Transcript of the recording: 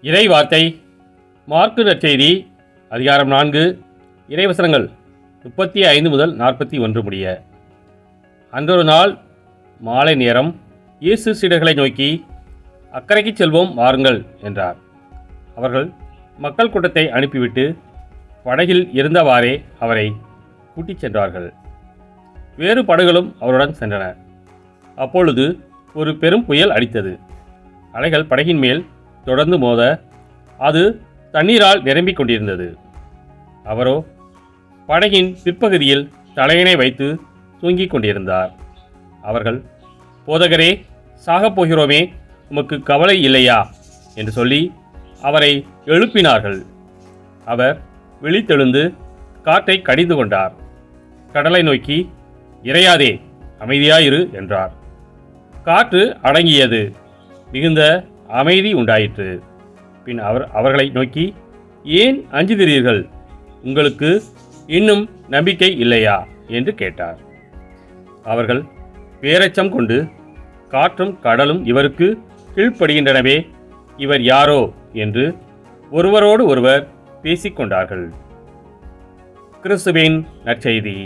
இறை வார்த்தை மார்க்கு நற்செய்தி அதிகாரம் 4 இறைவசனங்கள் 35 முதல் 41 முடிய. அன்றொரு நாள் மாலை நேரம் இயேசு சீடர்களை நோக்கி, அக்கரைக்கு செல்வோம் வாருங்கள் என்றார். அவர்கள் மக்கள் கூட்டத்தை அனுப்பிவிட்டு படகில் இருந்தவாறே அவரை கூட்டிச் சென்றார்கள். வேறு படகுகளும் அவருடன் சென்றன. அப்பொழுது ஒரு பெரும் புயல் அடித்தது. அலைகள் படகின் மேல் தொடர்ந்து மோத அது தண்ணீரால் நிரம்பிக் கொண்டிருந்தது. அவரோ படகின் பிற்பகுதியில் தலையணை வைத்து தூங்கிக் கொண்டிருந்தார். அவர்கள், போதகரே, சாகப் போகிறோமே, உமக்கு கவலை இல்லையா என்று சொல்லி அவரை எழுப்பினார்கள். அவர் விழித்தெழுந்து காற்றை கடிந்து கொண்டார். கடலை நோக்கி, இறையாதே, அமைதியாயிரு என்றார். காற்று அடங்கியது. மிகுந்த அமைதி உண்டாயிற்று. பின் அவர்களை நோக்கி, ஏன் அஞ்சுகிறீர்கள்? உங்களுக்கு இன்னும் நம்பிக்கை இல்லையா என்று கேட்டார். அவர்கள் பேரச்சம் கொண்டு, காற்றும் கடலும் இவருக்கு கீழ்ப்படுகின்றனவே, இவர் யாரோ என்று ஒருவரோடு ஒருவர் பேசிக்கொண்டார்கள். கிறிஸ்துவின் நற்செய்தி.